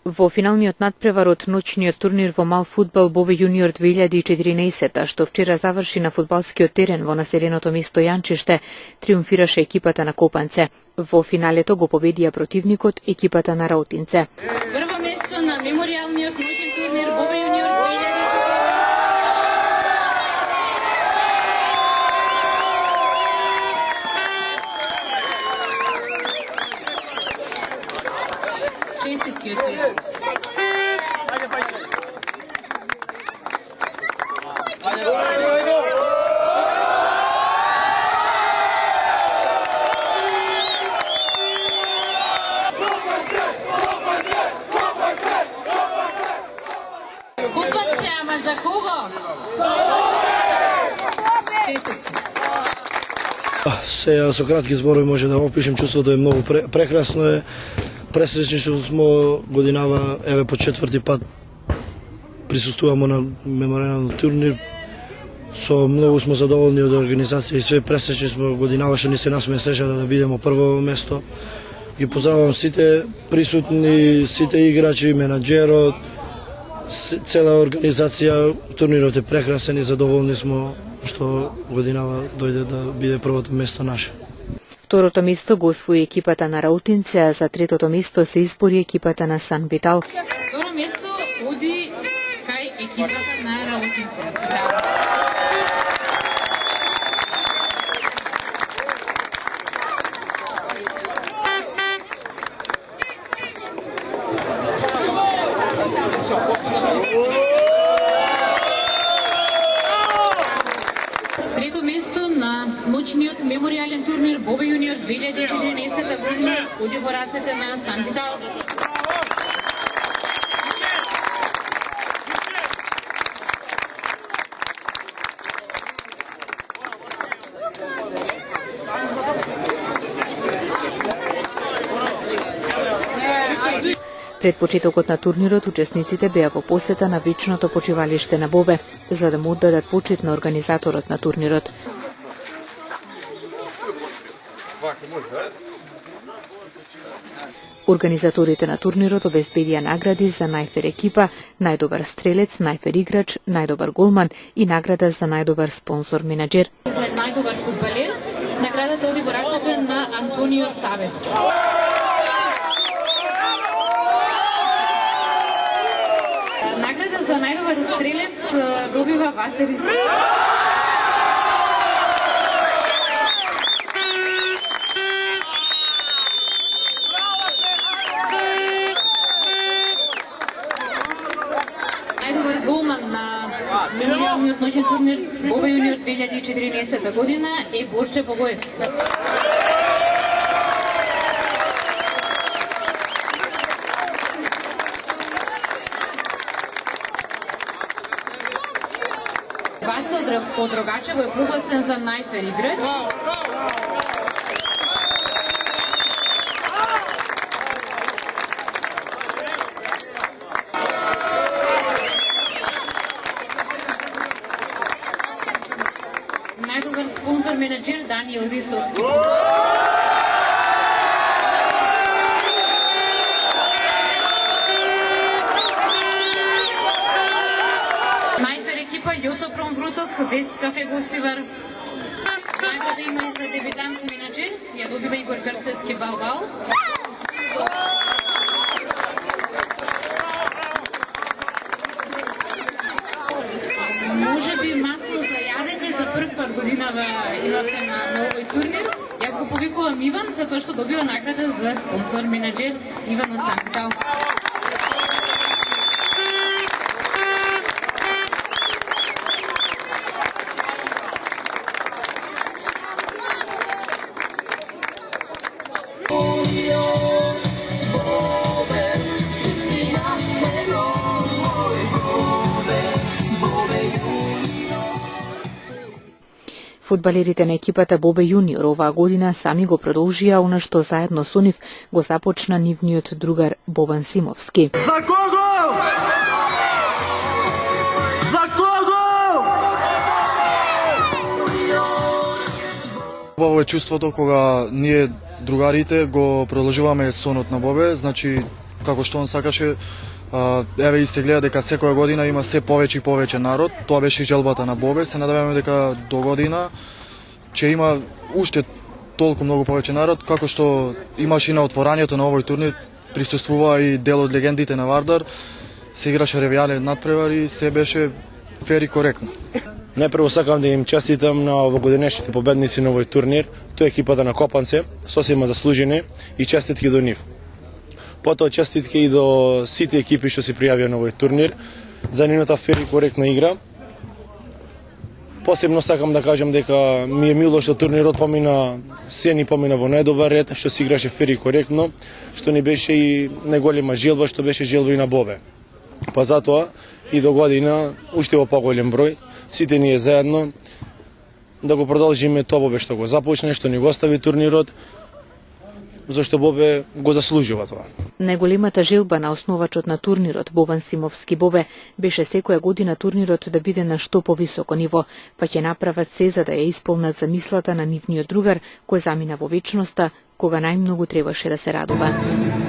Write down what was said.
Во финалниот надпревар од ноќниот турнир во мал фудбал Бобе јуниор 2014, што вчера заврши на фудбалскиот терен во населеното место Јанчиште, триумфираше екипата на Копанце. Во финалето го победија противникот екипата на Раутинце. Прво место на меморијалниот ноќен турнир Бобе јуниор 2014. Честитки од сестри. Купат се, ама за кого? Честитки. Сега со кратки зборови може да опишем чувството е многу прекрасно е. Пресречни што смо годинава, еве по четврти пат присуствуваме на меморијален турнир. Со многу смо задоволни од организација и све пресречни смо годинава што ни се насме среќа да бидеме прво место. Ги поздравувам сите присутни, сите играчи, менаџерот, цела организација. Турнирот е прекрасен и задоволни смо што годинава дојде да биде првото место наше. Второто место го освои екипата на Раутинце, а за третото место се избори екипата на Сан Витал. Второ место оди кај екипата на Раутинце. Трето место на ноќниот меморијален турнир Бобе јуниор 2014 година оди во рацете на Сан Витал. Пред почетокот на турнирот, учесниците беа во посета на вечното почивалиште на Бобе, за да му оддадат почит на организаторот на турнирот. Организаторите на турнирот обезбедија награди за најфер екипа, најдобар стрелец, најфер играч, најдобар голман и награда за најдобар спонзор менаџер. За најдобар фудбалер, наградата оди во рацете на Антонио Савески. Награда за најдобар стрелец добива Васер Ристов. Најдобар голман на меморијалниот ноќен турнир Бобе јуниор 2014 година е Борче Богоевски. Васе од Рогачево е прогласен за најфер играч. Најдобар спонзор менаџер Даниел Ристовски. Најфер екипа Јоцо Промвруток, Вест кафе Гостивар. Награда има и за дебютант менаџер, ја добива Игор Крстевски Балбал. Може би масло за јадење за прв пат годинава имате на овој турнир. Јас го повикувам Иван затоа што добива награда за спонзор менаџер Иван од Сан Витал. Фудбалерите на екипата Бобе јуниор оваа година сами го продолжија она што заедно со нив го започна нивниот другар Бобан Симовски. За кого? За кого? Убаво е чувството кога ние другарите го продолжуваме сонот на Бобе, значи како што он сакаше. Еве и се гледа дека секоја година има се повеќе и повеќе народ. Тоа беше и желбата на Бобе. Се надеваме дека до година ќе има уште толку многу повеќе народ, како што имаше и на отворањето на овој турнир, присуствува и дел од легендите на Вардар. Се играше ревијален надпревар и се беше фер и коректно. Најпрво сакам да им честитам на овогодинешните победници на овој турнир, тоа е екипата на Копанце, сосема заслужени и честитки до нив. Потоа честитки и до сите екипи што се пријавија на овој турнир за нивната фер и коректна игра. Посебно сакам да кажам дека ми е мило што турнирот помина во најдобар ред, што се играше фер и коректно, што ни беше и најголема желба, што беше желба и на Бобе. Па затоа и до година уште во поголем број, сите ние заедно да го продолжиме тоа Бобе што го започне, што ни го остави турнирот, зашто Бобе го заслужува тоа. Најголемата желба на основачот на турнирот Бобан Симовски Бобе беше секоја година турнирот да биде на што повисоко ниво, па ќе направат се за да ја исполнат замислата на нивниот другар кој замина во вечноста, кога најмногу требаше да се радува.